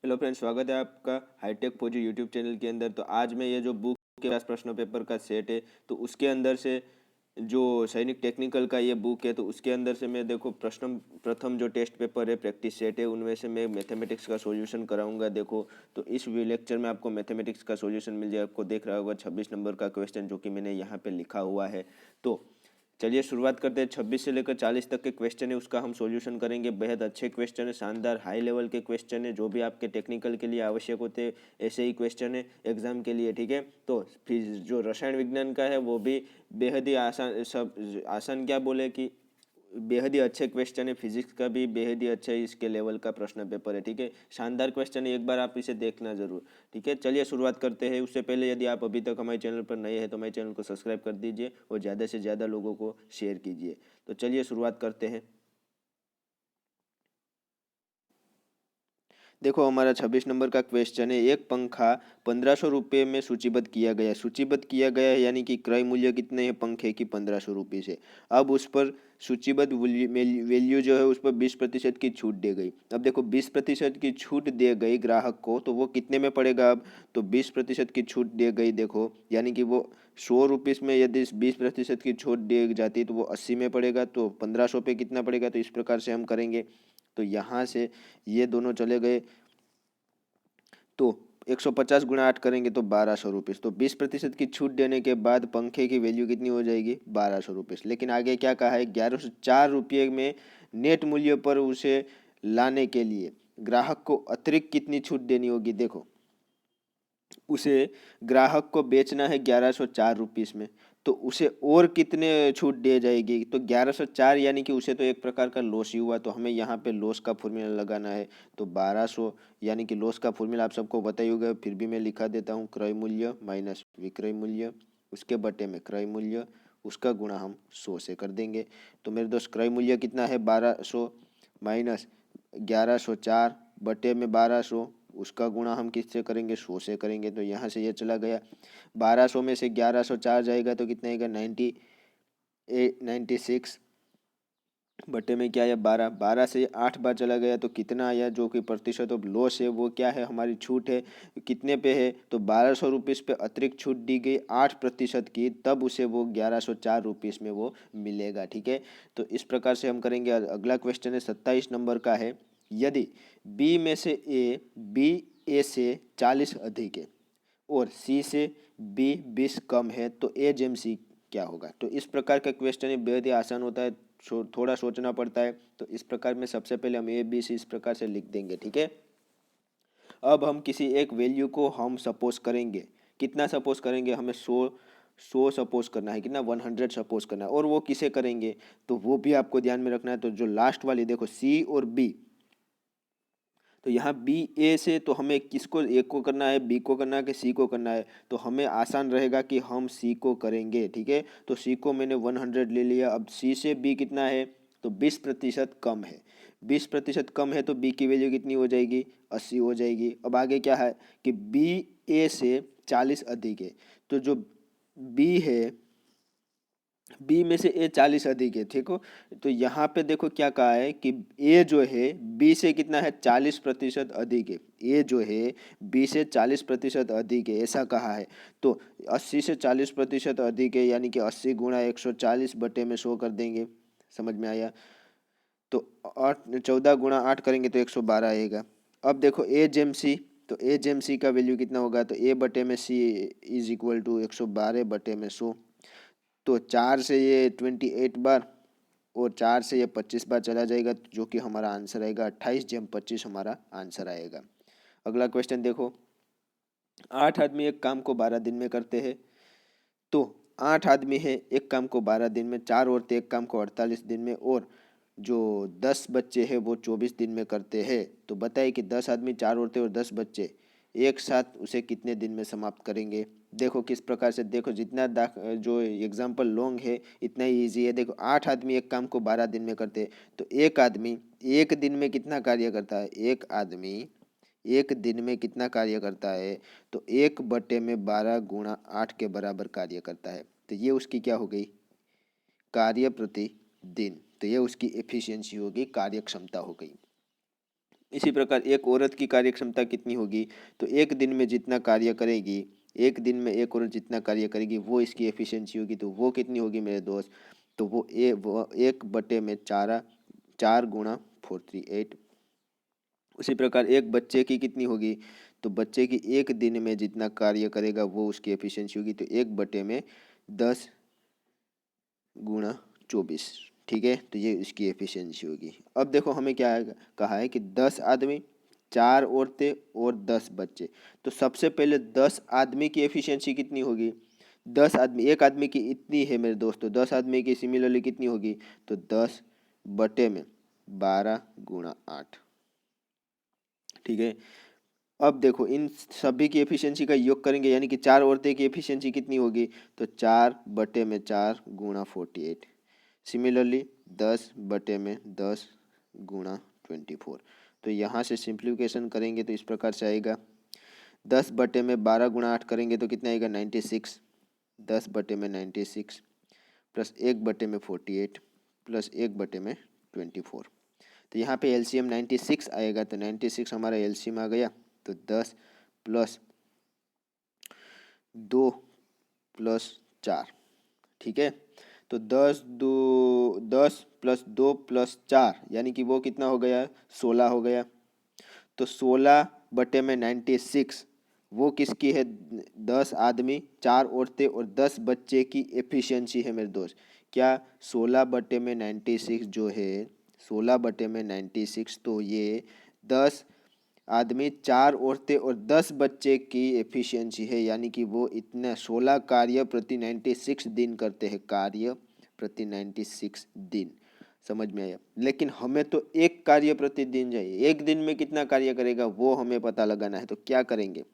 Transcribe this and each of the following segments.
Hello friends, स्वागत है आपका हाईटेक फौजी यूट्यूब चैनल के अंदर। तो आज मैं ये जो बुक के पास प्रश्न पेपर का सेट है, तो उसके अंदर से जो सैनिक टेक्निकल का ये बुक है, तो उसके अंदर से मैं देखो प्रथम जो टेस्ट पेपर है, प्रैक्टिस सेट है, उनमें से मैं मैथमेटिक्स का सॉल्यूशन कराऊंगा। देखो, तो इस लेक्चर में आपको मैथमेटिक्स का सॉल्यूशन मिल जाए। आपको देख रहा होगा 26 नंबर का क्वेश्चन जो कि मैंने यहाँ पे लिखा हुआ है। तो चलिए शुरुआत करते हैं। 26 से लेकर 40 तक के क्वेश्चन है, उसका हम सॉल्यूशन करेंगे। बेहद अच्छे क्वेश्चन है, शानदार हाई लेवल के क्वेश्चन है, जो भी आपके टेक्निकल के लिए आवश्यक होते हैं ऐसे ही क्वेश्चन है एग्जाम के लिए। ठीक है, तो फिर जो रसायन विज्ञान का है वो भी बेहद ही आसान, सब आसान क्या बोले कि बेहद ही अच्छे क्वेश्चन है। फिजिक्स का भी बेहद ही अच्छा इसके लेवल का प्रश्न पेपर है। ठीक है, शानदार क्वेश्चन है, एक बार आप इसे देखना जरूर। ठीक है, चलिए शुरुआत करते हैं। उससे पहले यदि आप अभी तक हमारे चैनल पर नए हैं तो हमारे चैनल को सब्सक्राइब कर दीजिए और ज़्यादा से ज़्यादा लोगों को शेयर कीजिए। तो चलिए शुरुआत करते हैं। देखो, हमारा 26 नंबर का क्वेश्चन है। एक पंखा 1500 रुपये में सूचीबद्ध किया गया है। सूचीबद्ध किया गया है यानी कि क्रय मूल्य कितने हैं पंखे की? 1500 रुपये से। अब उस पर सूचीबद्ध वैल्यू जो है उस पर 20% की छूट दी गई। अब देखो, 20% की छूट दी गई ग्राहक को, तो वो कितने में पड़ेगा? अब तो 20% की छूट दी गई, देखो यानी कि वो 100 रुपीज़ में यदि 20% की छूट दी जाती तो वो 80 में पड़ेगा। तो 1500 पे कितना पड़ेगा? तो इस प्रकार से हम करेंगे। तो यहाँ से ये दोनों चले गए, तो 150 गुणा 8 करेंगे तो 1200 रुपये। तो 20% की छूट देने के बाद पंखे की वैल्यू कितनी हो जाएगी? 1200 रुपये। लेकिन आगे क्या कहा है? 1104 रुपये में नेट मूल्य पर उसे लाने के लिए ग्राहक को अतिरिक्त कितनी छूट देनी होगी? देखो, उसे ग्राहक को बेचना है 1104 रुपीज़ में, तो उसे और कितने छूट दी जाएगी? तो 1104 यानी कि उसे तो एक प्रकार का लॉस ही हुआ, तो हमें यहाँ पे लॉस का फॉर्मूला लगाना है। तो 1200 यानी कि लॉस का फॉर्मूला आप सबको पता ही होगा, फिर भी मैं लिखा देता हूँ। क्रय मूल्य माइनस विक्रय मूल्य, उसके बटे में क्रय मूल्य, उसका गुणा हम 100 से कर देंगे। तो मेरे दोस्त, क्रय मूल्य कितना है? 1200 माइनस 1104 बटे में 1200, उसका गुणा हम किससे करेंगे? 100 से करेंगे। तो यहाँ से ये चला गया, 1200 में से 1104 जाएगा तो कितना आएगा? 96 बटे में क्या आया? 12। 12 से 8 बार चला गया तो कितना आया? जो कि प्रतिशत ऑफ लॉस है वो क्या है? हमारी छूट है। कितने पे है? तो 1200 रुपीज़ पे अतिरिक्त छूट दी गई 8% की, तब उसे वो 1104 रुपीज़ में वो मिलेगा। ठीक है, तो इस प्रकार से हम करेंगे। अगला क्वेश्चन है 27 नंबर का है। यदि बी ए से 40 अधिक है और सी से बी 20 कम है तो ए जेम सी क्या होगा? तो इस प्रकार का क्वेश्चन है, बेहद ही आसान होता है, थोड़ा सोचना पड़ता है। तो इस प्रकार में सबसे पहले हम ए बी सी इस प्रकार से लिख देंगे। ठीक है, अब हम किसी एक वैल्यू को हम सपोज करेंगे। कितना सपोज करेंगे? हमें 100 सपोज करना है। कितना? 100 सपोज करना है। और वो किसे करेंगे तो वो भी आपको ध्यान में रखना है। तो जो लास्ट वाली देखो, सी और बी, तो यहाँ बी ए से तो हमें किसको? ए को करना है, बी को करना है कि सी को करना है? तो हमें आसान रहेगा कि हम सी को करेंगे। ठीक है, तो सी को मैंने 100 ले लिया। अब सी से बी कितना है? तो 20% कम है। 20% कम है तो बी की वैल्यू कितनी हो जाएगी? 80 हो जाएगी। अब आगे क्या है कि बी ए से 40 अधिक है, तो जो बी है, बी में से ए 40 अधिक है। ठीक हो, तो यहाँ पे देखो क्या कहा है कि ए जो है बी से कितना है? 40% अधिक है। ए जो है बी से 40% अधिक है, ऐसा कहा है। तो 80 से 40% अधिक है यानी कि 80 गुणा 140 बटे में 100 कर देंगे। समझ में आया? तो 14 गुणा 8 करेंगे तो 112 आएगा। अब देखो ए जेम सी, तो ए जेम सी का वैल्यू कितना होगा? तो ए बटे में सी इज इक्वल टू 112 बटे में 100। तो 4 से ये 28 बार और 4 से ये 25 बार चला जाएगा, जो कि हमारा आंसर आएगा 28/25 हमारा आंसर आएगा। अगला क्वेश्चन देखो, 8 आदमी एक काम को 12 दिन में करते हैं। तो 8 आदमी है, एक काम को 12 दिन में, 4 औरतें एक काम को 48 दिन में, और जो 10 बच्चे हैं वो 24 दिन में करते हैं। तो बताइए कि 10 आदमी, 4 औरतें और 10 बच्चे एक साथ उसे कितने दिन में समाप्त करेंगे? देखो किस प्रकार से, देखो जितना जो एग्जाम्पल लॉन्ग है इतना ही ईजी है। देखो, 8 आदमी एक काम को 12 दिन में करते हैं, तो एक आदमी एक दिन में कितना कार्य करता है? एक आदमी एक दिन में कितना कार्य करता है? तो 1/12 गुणा 8 के बराबर कार्य करता है। तो ये उसकी क्या हो गई? कार्य प्रति दिन। तो ये उसकी एफिशिएंसी होगी, कार्य क्षमता हो गई। इसी प्रकार एक औरत की कार्य क्षमता कितनी होगी, तो एक दिन में जितना कार्य करेगी, एक दिन में एक औरत जितना कार्य करेगी वो इसकी एफिशिएंसी होगी, तो वो कितनी होगी मेरे दोस्त, तो वो 1/4 4 गुणा 438। उसी प्रकार एक बच्चे की कितनी होगी, तो बच्चे की एक दिन में जितना कार्य करेगा वो उसकी एफिशिएंसी होगी, तो 1/10 गुणा 24। ठीक है, तो ये इसकी एफिशिएंसी होगी। अब देखो हमें क्या कहा है कि 10 आदमी, 4 औरतें और 10 बच्चे। तो सबसे पहले 10 आदमी की एफिशिएंसी कितनी होगी, 10 आदमी, एक आदमी की इतनी है मेरे दोस्तों, 10 आदमी की सिमिलरली कितनी होगी, तो 10/12 गुणा 8। ठीक है, अब देखो इन सभी की एफिशिएंसी का योग करेंगे, यानी कि 4 औरतें की एफिशिएंसी कितनी होगी, तो 4/4 गुणा 48। सिमिलरली 10/10 गुणा 24। तो यहाँ से सिंप्लीफिकेशन करेंगे तो इस प्रकार से आएगा, 10/12 गुणा 8 करेंगे तो कितना आएगा 96, 10/96 प्लस 1/48 प्लस 1/24। तो यहाँ पे एलसीएम 96 आएगा, तो 96 हमारा एलसीएम आ गया, तो 10 प्लस 2 प्लस 4। ठीक है, तो 10 प्लस 2 प्लस 4 यानी कि वो कितना हो गया, 16 हो गया। तो 16/96 वो किसकी है, 10 आदमी, 4 औरतें और 10 बच्चे की एफिशिएंसी है मेरे दोस्त। क्या 16/96 जो है, 16/96, तो ये 10 आदमी, 4 औरतें और 10 बच्चे की एफिशिएंसी है, यानी कि वो इतना 16 कार्य प्रति 96 दिन करते हैं, कार्य प्रति 96 दिन। समझ में आया, लेकिन हमें तो एक कार्य प्रतिदिन चाहिए, एक दिन में कितना कार्य करेगा वो हमें पता लगाना है। तो क्या करेंगे,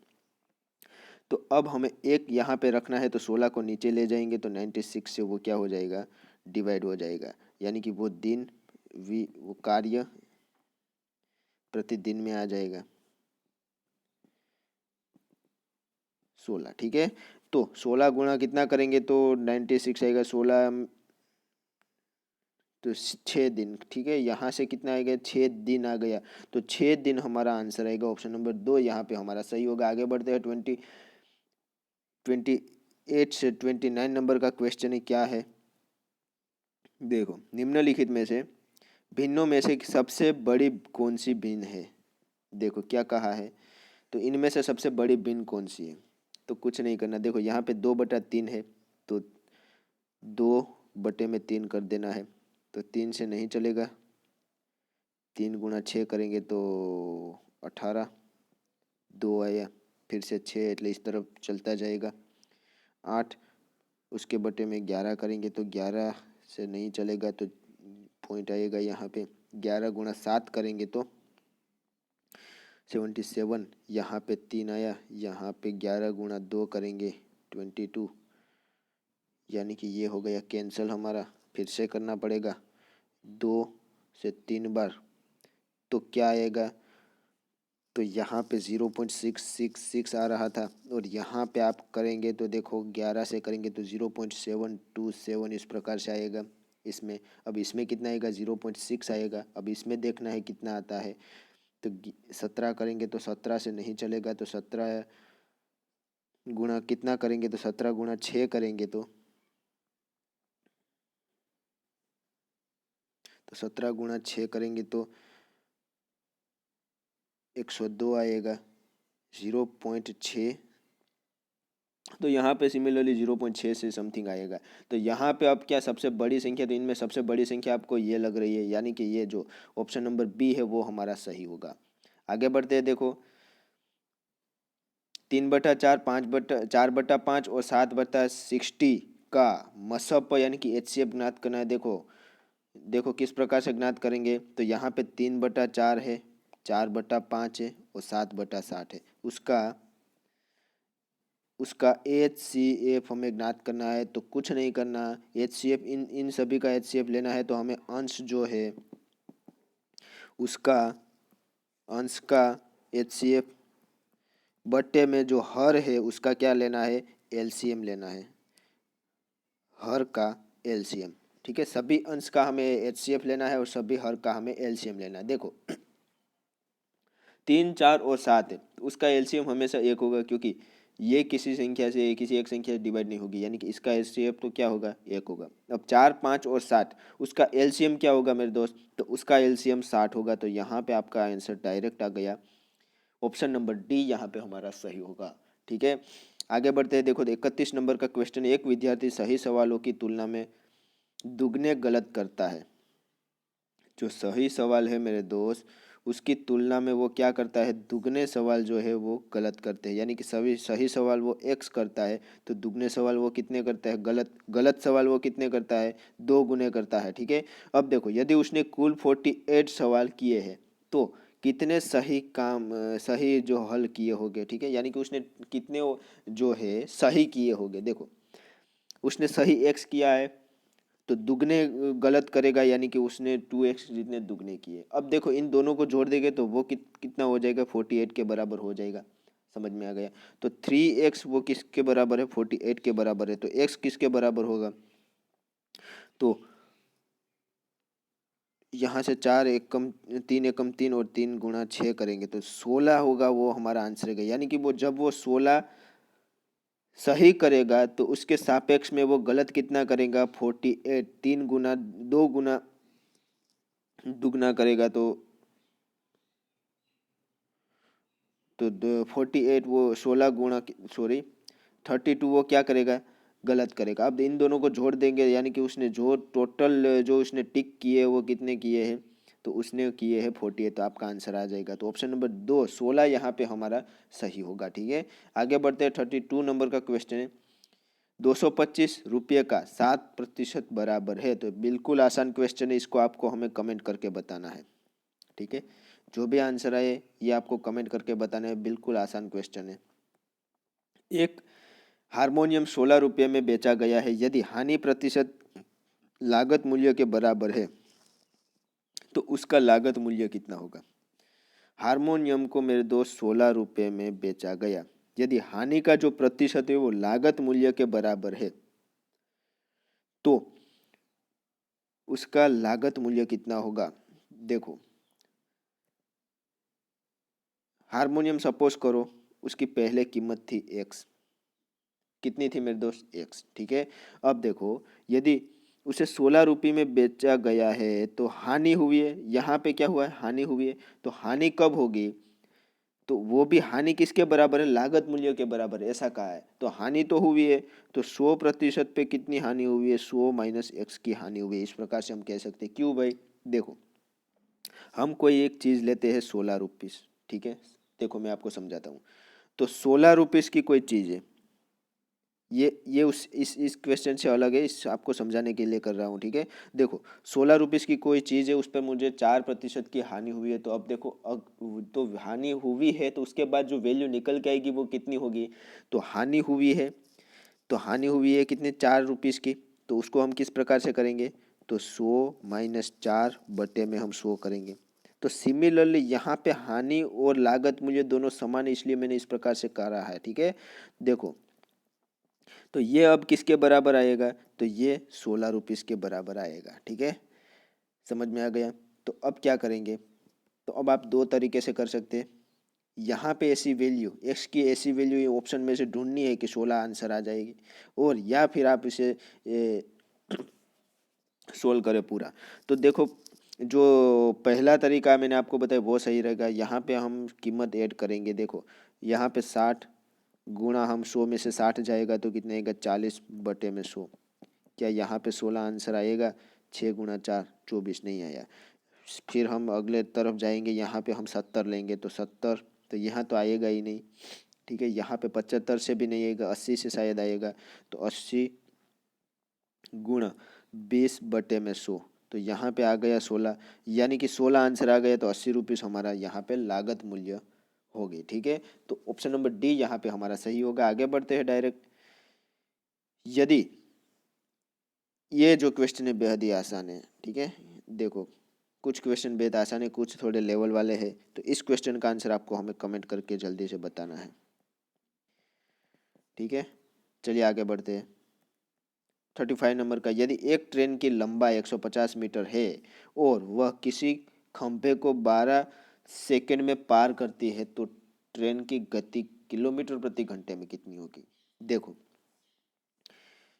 तो अब हमें एक यहाँ पे रखना है, तो 16 को नीचे ले जाएंगे तो 96 से वो क्या हो जाएगा, डिवाइड हो जाएगा, यानी कि वो दिन वो कार्य प्रतिदिन में आ जाएगा 16। ठीक है, तो 16 गुणा कितना करेंगे तो 96 आएगा, 16 तो 6 दिन। ठीक है, यहाँ से कितना आएगा, 6 दिन आ गया, तो 6 दिन हमारा आंसर आएगा ऑप्शन नंबर 2 यहाँ पे हमारा सही होगा। आगे बढ़ते हैं, 28 से 29 नंबर का क्वेश्चन है, क्या है देखो, निम्नलिखित में से भिन्नों में से सबसे बड़ी कौन सी भिन्न है। देखो क्या कहा है, तो इनमें से सबसे बड़ी भिन्न कौन सी है, तो कुछ नहीं करना, देखो यहाँ पे 2/3 है, तो 2/3 कर देना है, तो 3 से नहीं चलेगा, 3 × 6 करेंगे तो 18, 2 आया, फिर से 6 એટલે इस तरफ चलता जाएगा, 8, उसके बटे में 11 करेंगे तो 11 से नहीं चलेगा, तो पॉइंट आएगा यहाँ पे, 11 × 7 करेंगे तो 77, यहाँ पे 3 आया, यहाँ पे 11 × 2 करेंगे 22, यानी कि ये हो गया कैंसिल हमारा, फिर से करना पड़ेगा 2 से 3 बार, तो क्या आएगा, तो यहाँ पे 0.666 आ रहा था, और यहाँ पे आप करेंगे तो देखो 11 से करेंगे तो 0.727 इस प्रकार से आएगा इसमें। अब इसमें कितना आएगा, 0.6 आएगा। अब इसमें देखना है कितना आता है, तो 17 करेंगे तो 17 से नहीं चलेगा, तो 17 गुणा कितना करेंगे, तो 17 × 6 करेंगे तो 17 × 6 करेंगे तो 102 आएगा, 0.6, तो यहाँ पे सिमिलरली 0.6 से समथिंग आएगा। तो यहाँ पे अब क्या सबसे बड़ी संख्या, तो इनमें सबसे बड़ी संख्या आपको ये लग रही है, यानी कि ये जो ऑप्शन नंबर बी है वो हमारा सही होगा। आगे बढ़ते हैं, देखो 3/4, 4/5 और 7/60 का मसप यानी कि HCF ज्ञात करना है। देखो किस प्रकार से ज्ञात करेंगे, तो यहाँ पे 3/4 है, 4/5 है और 7/60 है, उसका HCF हमें ज्ञात करना है। तो कुछ नहीं करना, HCF इन सभी का HCF लेना है, तो हमें अंश जो है उसका अंश का HCF बट्टे में जो हर है उसका क्या लेना है, LCM लेना है, हर का LCM। ठीक है, सभी अंश का हमें HCF लेना है और सभी हर का हमें LCM लेना है। देखो 3, 4 और 7 है तो उसका एलसीएम हमेशा एक होगा, क्योंकि ये किसी संख्या से किसी एक संख्या से डिवाइड नहीं होगी, यानी कि इसका एलसीएम तो क्या होगा, एक होगा। अब 4, 5 और 7 उसका एलसीएम क्या होगा मेरे दोस्त, तो उसका एलसीएम 60 होगा। तो यहाँ पे आपका आंसर डायरेक्ट आ गया, ऑप्शन नंबर डी यहाँ पे हमारा सही होगा। ठीक है, आगे बढ़ते हैं। देखो 31 नंबर का क्वेश्चन, एक विद्यार्थी सही सवालों की तुलना में दुगने गलत करता है। जो सही सवाल है मेरे दोस्त, उसकी तुलना में वो क्या करता है, दुगने सवाल जो है वो गलत करते हैं। यानी कि सभी सही सवाल वो एक्स करता है, तो दुगने सवाल वो कितने करता है, गलत गलत सवाल वो कितने करता है, 2 गुने करता है। ठीक है, अब देखो यदि उसने कुल 48 सवाल किए हैं तो कितने सही काम सही जो हल किए होंगे। ठीक है, यानी कि उसने कितने जो है सही किए होंगे। देखो उसने सही एक्स किया है तो दुगने गलत करेगा, यानी कि उसने 2x जितने दुगने किए। अब देखो इन दोनों को जोड़ देंगे तो वो कितना हो जाएगा, 48 के बराबर हो जाएगा। समझ में आ गया। तो 3x वो किसके बराबर है, 48 के बराबर है। तो x किसके बराबर होगा, तो यहाँ से 4 एकम 3 एकम 3 और 3 गुणा 6 करेंगे तो 16 होगा, वो हमारा आंसर है। यानी कि वो जब वो 16 सही करेगा तो उसके सापेक्ष में वो गलत कितना करेगा, 48, 3 गुना 2 गुना दुगना करेगा तो 48 वो 16 गुणा, सॉरी 32 वो क्या करेगा, गलत करेगा। अब इन दोनों को जोड़ देंगे, यानी कि उसने जो टोटल जो उसने टिक किए वो कितने किए हैं, तो उसने किए हैं 48। तो आपका आंसर आ जाएगा। तो ऑप्शन नंबर 2 16 यहाँ पे हमारा सही होगा। ठीक है, आगे बढ़ते हैं। 32 नंबर का क्वेश्चन है, 225 रुपये का 7% बराबर है। तो बिल्कुल आसान क्वेश्चन है, इसको आपको हमें कमेंट करके बताना है। ठीक है, जो भी आंसर आए ये आपको कमेंट करके बताना है, बिल्कुल आसान क्वेश्चन है। एक हारमोनियम 16 रुपये में बेचा गया है, यदि हानि प्रतिशत लागत मूल्य के बराबर है तो उसका लागत मूल्य कितना होगा। हारमोनियम को मेरे दोस्त 16 रुपये में बेचा गया, यदि हानि का जो प्रतिशत है वो लागत मूल्य के बराबर है तो उसका लागत मूल्य कितना होगा। देखो हारमोनियम सपोज करो उसकी पहले कीमत थी एक्स, कितनी थी मेरे दोस्त, एक्स। ठीक है, अब देखो यदि उसे 16 रुपये में बेचा गया है तो हानि हुई है, यहाँ पे क्या हुआ है, हानि हुई है। तो हानि कब होगी, तो वो भी हानि किसके बराबर है, लागत मूल्य के बराबर है, ऐसा कहा है। तो हानि तो हुई है, तो 100% पे कितनी हानि हुई है, 100 माइनस एक्स की हानि हुई है। इस प्रकार से हम कह सकते हैं। क्यों भाई, देखो हम कोई एक चीज लेते हैं 16 रुपीस, ठीक है, देखो मैं आपको समझाता हूँ। तो 16 रुपीस की कोई चीज है, ये उस इस क्वेश्चन से अलग है, इस आपको समझाने के लिए कर रहा हूँ। ठीक है, देखो 16 रुपीस की कोई चीज़ है, उस पर मुझे 4% की हानि हुई है। तो अब देखो तो हानि हुई है तो उसके बाद जो वैल्यू निकल के आएगी वो कितनी होगी, तो हानि हुई है, तो हानि हुई है कितने, 4 रुपीस की। तो उसको हम किस प्रकार से करेंगे, तो 100 - 4 बटे में हम 100 करेंगे। तो सिमिलरली यहाँ पे हानि और लागत मूल्य दोनों समान है, इसलिए मैंने इस प्रकार से कहा है। ठीक है, देखो तो ये अब किसके बराबर आएगा, तो ये 16 रुपीस के बराबर आएगा। ठीक है, समझ में आ गया। तो अब क्या करेंगे, तो अब आप दो तरीके से कर सकते हैं। यहाँ पे ऐसी वैल्यू एक्स की ऐसी वैल्यू ये ऑप्शन में से ढूंढनी है कि 16 आंसर आ जाएगी, और या फिर आप इसे सोल्व करें पूरा। तो देखो जो पहला तरीका मैंने आपको बताया वो सही रहेगा। यहाँ पे हम कीमत ऐड करेंगे। देखो यहाँ पे 60 गुणा, हम 100 में से 60 जाएगा तो कितने आएगा, 40/100। क्या यहाँ पे 16 आंसर आएगा, 6 × 4 24 नहीं आया। फिर हम अगले तरफ जाएंगे, यहाँ पे हम 70 लेंगे तो 70, तो यहाँ तो आएगा ही नहीं। ठीक है, यहाँ पे 75 से भी नहीं आएगा, 80 से शायद आएगा। तो 80 गुणा 20/100, तो यहाँ पे आ गया 16, यानी कि 16 आंसर आ गया। तो 80 रुपीस हमारा यहाँ पे लागत मूल्य हो गई। ठीक है, तो ऑप्शन नंबर डी यहाँ पे हमारा सही होगा। आगे बढ़ते हैं डायरेक्ट। यदि ये जो क्वेश्चन है बेहद ही आसान है। ठीक है, देखो कुछ क्वेश्चन बेहद आसान है, कुछ थोड़े लेवल वाले हैं। तो इस क्वेश्चन का आंसर आपको हमें कमेंट करके जल्दी से बताना है। ठीक है, चलिए आगे बढ़ते हैं। 35 नंबर का, यदि एक ट्रेन की लंबाई 150 मीटर है और वह किसी खंभे को 12 सेकंड में पार करती है तो ट्रेन की गति किलोमीटर प्रति घंटे में कितनी होगी। देखो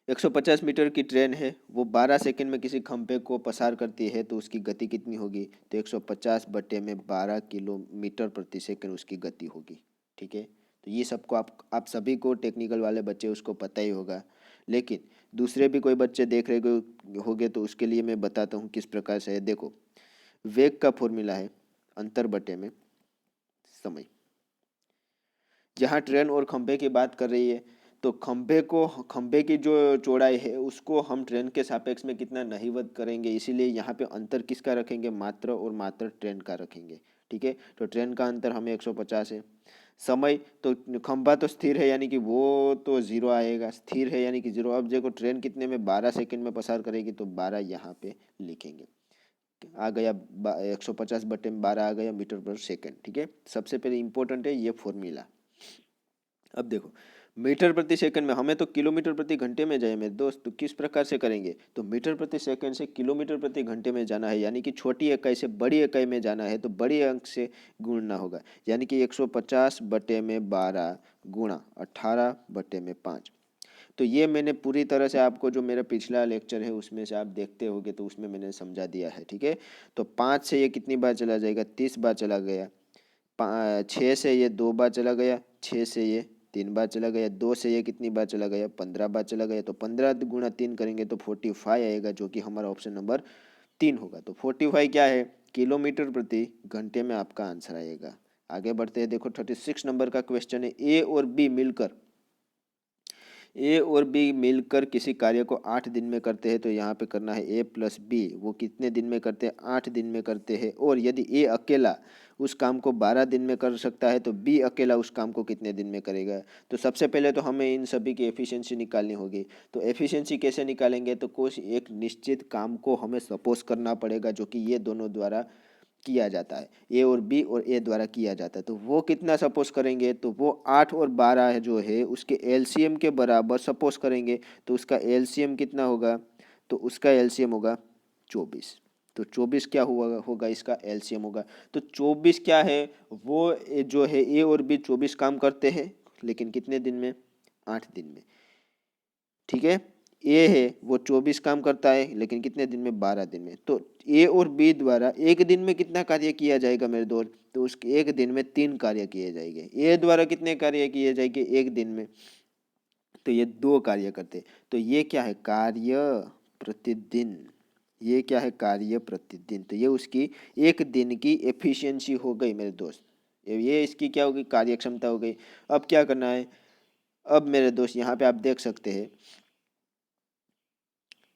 150 मीटर की ट्रेन है, वो 12 सेकंड में किसी खंभे को पसार करती है तो उसकी गति कितनी होगी, तो 150 बटे में 12 किलोमीटर प्रति सेकंड उसकी गति होगी। ठीक है, तो ये सबको आप सभी को, टेक्निकल वाले बच्चे उसको पता ही होगा, लेकिन दूसरे भी कोई बच्चे देख रहे होंगे तो उसके लिए मैं बताता हूँ किस प्रकार से है। देखो वेग का फॉर्मूला है अंतर बटे में समय। जहाँ ट्रेन और खंभे की बात कर रही है तो खंभे की जो चौड़ाई है उसको हम ट्रेन के सापेक्ष में कितना नहीवत करेंगे, इसीलिए यहाँ पे अंतर किसका रखेंगे, मात्र और मात्र ट्रेन का रखेंगे। ठीक है, तो ट्रेन का अंतर हमें 150 है। समय तो खंभा तो स्थिर है यानी कि वो तो जीरो आएगा, स्थिर है यानी कि जीरो। अब देखो ट्रेन कितने में 12 सेकंड में पसार करेगी तो 12 यहाँ पे लिखेंगे, आ गया 150 बटे में 12 आ गया मीटर पर सेकंड। ठीक है, सबसे पहले इंपॉर्टेंट है ये फॉर्मूला। अब देखो मीटर प्रति सेकंड में, हमें तो किलोमीटर प्रति घंटे में जाए मेरे दोस्त, तो किस प्रकार से करेंगे, तो मीटर प्रति सेकंड से किलोमीटर प्रति घंटे में जाना है, यानी कि छोटी इकाई से बड़ी इकाई में जाना है तो बड़ी अंक से गुणना होगा, यानी कि 150 बटे में 12 गुणा 18 बटे में 5। तो ये मैंने पूरी तरह से आपको, जो मेरा पिछला लेक्चर है उसमें से आप देखते होगे तो उसमें मैंने समझा दिया है। ठीक है, तो 5 से ये कितनी बार चला जाएगा, 30 बार चला गया। 6 से ये 2 बार चला गया, 6 से ये 3 बार चला गया, 2 से ये कितनी बार चला गया, 15 बार चला गया। तो 15 गुणा 3 करेंगे तो 45 आएगा, जो कि हमारा ऑप्शन नंबर 3 होगा। तो 45 क्या है, किलोमीटर प्रति घंटे में आपका आंसर आएगा। आगे बढ़ते हैं, देखो 36 नंबर का क्वेश्चन है, ए और बी मिलकर किसी कार्य को 8 दिन में करते हैं, तो यहाँ पे करना है ए प्लस बी, वो कितने दिन में करते हैं, 8 दिन में करते हैं। और यदि ए अकेला उस काम को 12 दिन में कर सकता है तो बी अकेला उस काम को कितने दिन में करेगा। तो सबसे पहले तो हमें इन सभी की एफिशिएंसी निकालनी होगी। तो एफिशिएंसी कैसे निकालेंगे, तो कुछ एक निश्चित काम को हमें सपोज करना पड़ेगा जो कि ये दोनों द्वारा किया जाता है, ए और बी और ए द्वारा किया जाता है। तो वो कितना सपोज करेंगे, तो वो 8 और 12 जो है उसके एलसीएम के बराबर सपोज करेंगे। तो उसका एलसीएम कितना होगा, तो उसका एलसीएम होगा 24। तो 24 क्या हुआ होगा, इसका एलसीएम होगा। तो 24 क्या है, वो जो है ए और बी 24 काम करते हैं, लेकिन कितने दिन में, 8 दिन में। ठीक है, ए है वो 24 काम करता है लेकिन कितने दिन में, 12 दिन में। तो ए और बी द्वारा एक दिन में कितना कार्य किया जाएगा मेरे दोस्त, तो उसके एक दिन में 3 कार्य किए जाएंगे। ए द्वारा कितने कार्य किए जाएंगे एक दिन में, तो ये 2 कार्य करते। तो ये क्या है, कार्य प्रतिदिन। ये क्या है, कार्य प्रतिदिन। तो ये उसकी एक दिन की एफिशिएंसी हो गई मेरे दोस्त, ये इसकी क्या होगी, कार्य क्षमता हो गई। अब क्या करना है, अब मेरे दोस्त यहाँ पे आप देख सकते हैं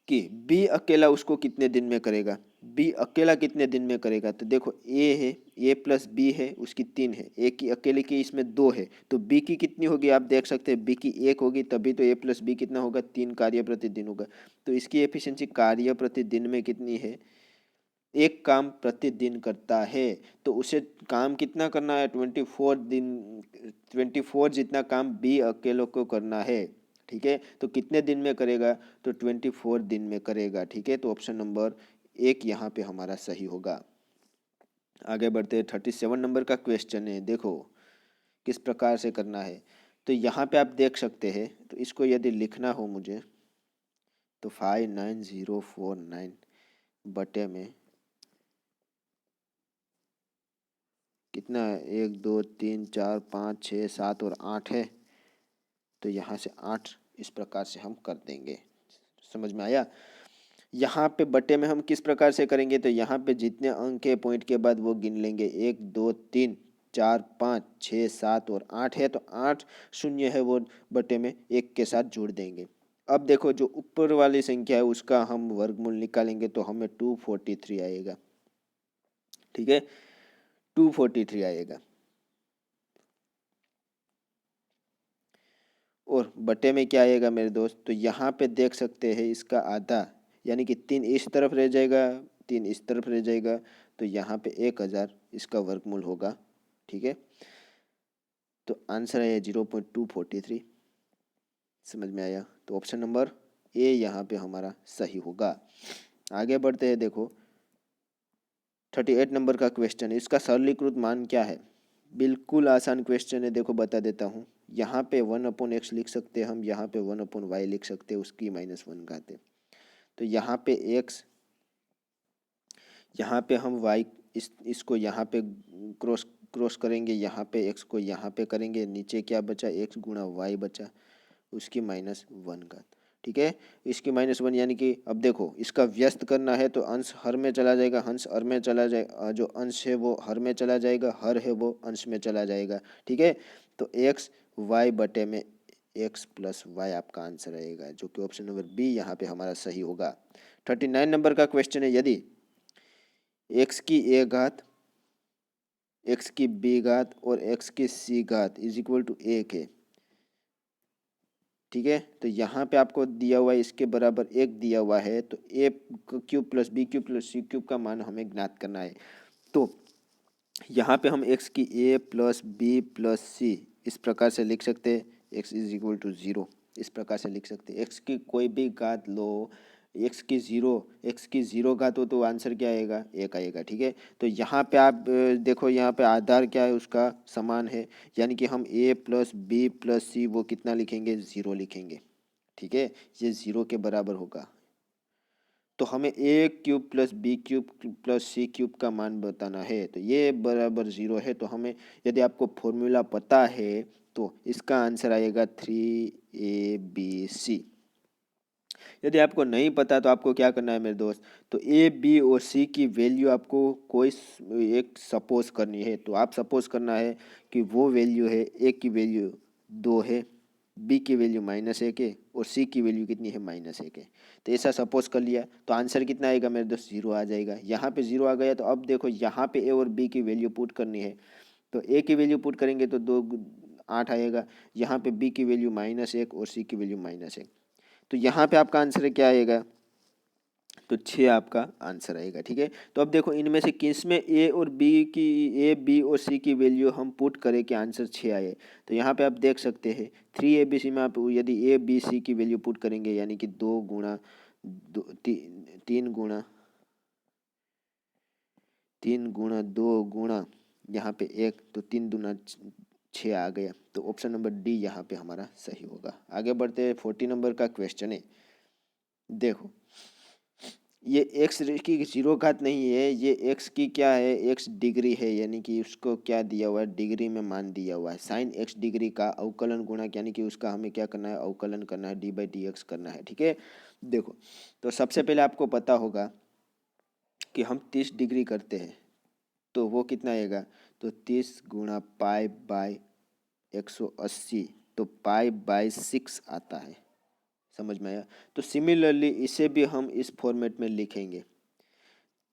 कि बी अकेला उसको कितने दिन में करेगा, बी अकेला कितने दिन में करेगा। तो देखो ए है, ए प्लस बी है उसकी 3 है, ए की अकेले की इसमें 2 है, तो बी की कितनी होगी, आप देख सकते हैं बी की 1 होगी, तभी तो ए प्लस बी कितना होगा, 3 कार्य प्रतिदिन होगा। तो इसकी एफिशिएंसी कार्य प्रतिदिन में कितनी है, एक काम प्रतिदिन करता है, तो उसे काम कितना करना है, 24 जितना काम बी अकेले को करना है। ठीक है, तो कितने दिन में करेगा, तो 24 दिन में करेगा। ठीक है, तो ऑप्शन नंबर 1 यहाँ पे हमारा सही होगा। आगे बढ़ते 37 नंबर का क्वेश्चन है, देखो किस प्रकार से करना है। तो यहाँ पे आप देख सकते हैं, तो इसको यदि लिखना हो मुझे तो 59049 बटे में कितना है, 1 2 3 4 5 6 7 और 8 है। तो यहाँ से 8 इस प्रकार से हम कर देंगे। समझ में आया। यहाँ पे बटे में हम किस प्रकार से करेंगे, तो यहाँ पे जितने अंक है पॉइंट के बाद वो गिन लेंगे, 1 2 3 4 5 6 7 और 8 है, तो 8 शून्य है वो बटे में 1 के साथ जोड़ देंगे। अब देखो जो ऊपर वाली संख्या है उसका हम वर्गमूल निकालेंगे तो हमें 243 आएगा। ठीक है, 243 आएगा। और बटे में क्या आएगा मेरे दोस्त, तो यहाँ पे देख सकते हैं इसका आधा, यानी कि 3 इस तरफ रह जाएगा, 3 इस तरफ रह जाएगा, तो यहाँ पे 1000 इसका वर्गमूल होगा। ठीक है, तो आंसर है 0.243। समझ में आया, तो ऑप्शन नंबर ए यहाँ पे हमारा सही होगा। आगे बढ़ते हैं, देखो 38 नंबर का क्वेश्चन है, इसका सरलीकृत मान क्या है? बिल्कुल आसान क्वेश्चन है, देखो बता देता हूँ। यहाँ पे 1/x लिख सकते हैं हम, यहाँ पे 1/y लिख सकते हैं, उसकी -1 घात है। तो यहाँ पे x, यहाँ पे हम y, इसको यहाँ पे क्रॉस क्रॉस करेंगे, यहाँ पे x को यहाँ पे करेंगे, नीचे क्या बचा? x गुणा y बचा, उसकी -1 घात। ठीक है, इसकी -1 यानी कि अब देखो इसका व्यस्त करना है तो अंश हर में चला जाएगा, हंस हर में चला जाएगा, जो अंश है वो हर में चला जाएगा, हर है वो अंश में चला जाएगा। ठीक है, तो x y बटे में x प्लस वाई आपका आंसर रहेगा, जो कि ऑप्शन नंबर बी यहाँ पे हमारा सही होगा। 39 नंबर का क्वेश्चन है, यदि x की a घात, x की b घात और x की c घात इज इक्वल टू 1 है। ठीक है, तो यहाँ पे आपको दिया हुआ है इसके बराबर 1 दिया हुआ है, तो a cube plus b cube plus c cube का मान हमें ज्ञात करना है। तो यहाँ पे हम x की a प्लस बी प्लस सी इस प्रकार से लिख सकते हैं, x इज इक्वल टू 0 इस प्रकार से लिख सकते हैं। x की कोई भी घात लो, x की 0 घात हो तो आंसर क्या आएगा? 1 आएगा। ठीक है, तो यहाँ पे आप देखो, यहाँ पे आधार क्या है? उसका समान है, यानी कि हम a प्लस बी प्लस सी वो कितना लिखेंगे? 0 लिखेंगे। ठीक है, ये 0 के बराबर होगा। तो हमें a cube plus b cube plus c cube का मान बताना है, तो ये बराबर 0 है। तो हमें यदि आपको फॉर्मूला पता है तो इसका आंसर आएगा 3abc। यदि आपको नहीं पता तो आपको क्या करना है मेरे दोस्त? तो ए बी और सी की वैल्यू आपको कोई एक सपोज करनी है। तो आप सपोज करना है कि वो वैल्यू है, ए की वैल्यू 2 है, बी की वैल्यू -1 है और सी की वैल्यू कितनी है? -1 है। तो ऐसा सपोज कर लिया तो आंसर कितना आएगा मेरे दोस्त? 0 आ जाएगा। यहाँ पे 0 आ गया, तो अब देखो यहाँ पे ए और बी की वैल्यू पुट करनी है। तो ए की वैल्यू पुट करेंगे तो 8 आएगा, यहाँ पे बी की वैल्यू -1 और सी की वैल्यू -1, तो यहाँ पे आपका आंसर क्या आएगा? तो 6 आपका आंसर आएगा। ठीक है, तो अब देखो इनमें से किस में ए और बी की, ए बी और सी की वैल्यू हम पुट करें कि आंसर 6 आए। तो यहाँ पे आप देख सकते हैं 3abc में आप यदि ए बी सी की वैल्यू पुट करेंगे, यानी कि 2 गुणा 3 गुणा 2 गुणा यहाँ पे 1, तो 3 दूना 6 आ गया। तो ऑप्शन नंबर डी यहाँ पे हमारा सही होगा। आगे बढ़ते हैं, 40 नंबर का क्वेश्चन है। देखो ये x की 0 घात नहीं है, ये x की क्या है? x डिग्री है, यानी कि उसको क्या दिया हुआ है? डिग्री में मान दिया हुआ है। साइन x डिग्री का अवकलन गुणक, यानी कि उसका हमें क्या करना है? अवकलन करना है, d/dx करना है। ठीक है, देखो तो सबसे पहले आपको पता होगा कि हम 30 डिग्री करते हैं तो वो कितना आएगा? तो 30 गुणा π/180, तो π/6 आता है। समझ में आया? तो सिमिलरली इसे भी हम इस फॉर्मेट में लिखेंगे।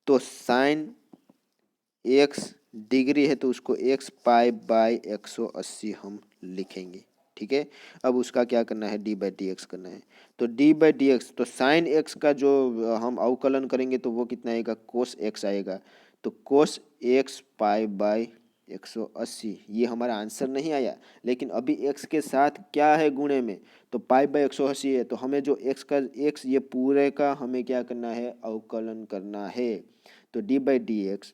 तो साइन x डिग्री है तो उसको x π/180 हम लिखेंगे। ठीक है, अब उसका क्या करना है? d/dx करना है। तो d/dx, तो साइन x का जो हम अवकलन करेंगे तो वो कितना आएगा? cos x आएगा। तो cos x π/180, ये हमारा आंसर नहीं आया, लेकिन अभी x के साथ क्या है गुणे में? तो π/180 है, तो हमें जो x का x ये पूरे का हमें क्या करना है? अवकलन करना है। तो d/dx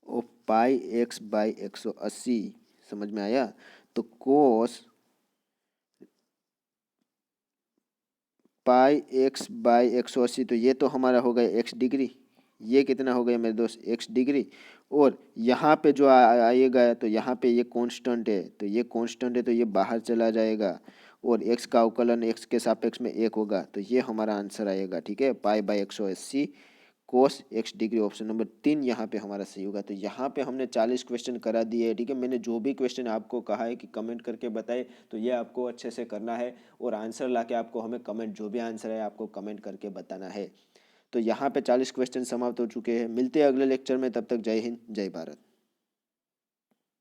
और π/180 समझ में आया? तो cos π/180, तो ये तो हमारा हो गया x डिग्री, ये कितना हो गया मेरे दोस्त? x degree. और यहाँ पे जो आएगा, तो यहाँ पे ये कांस्टेंट है, तो ये कांस्टेंट है तो ये बाहर चला जाएगा और x का अवकलन x के सापेक्ष में 1 होगा, तो ये हमारा आंसर आएगा। ठीक है, π/180 cos x degree, option number 3 यहाँ पे हमारा सही होगा। तो यहाँ पे हमने 40 क्वेश्चन करा दिए है। ठीक है, मैंने जो भी क्वेश्चन आपको कहा है कि कमेंट करके बताए, तो ये आपको अच्छे से करना है और आंसर लाके आपको हमें कमेंट, जो भी आंसर है आपको कमेंट करके बताना है। तो यहाँ पे 40 क्वेश्चन समाप्त हो चुके हैं। मिलते हैं अगले लेक्चर में, तब तक जय हिंद जय भारत।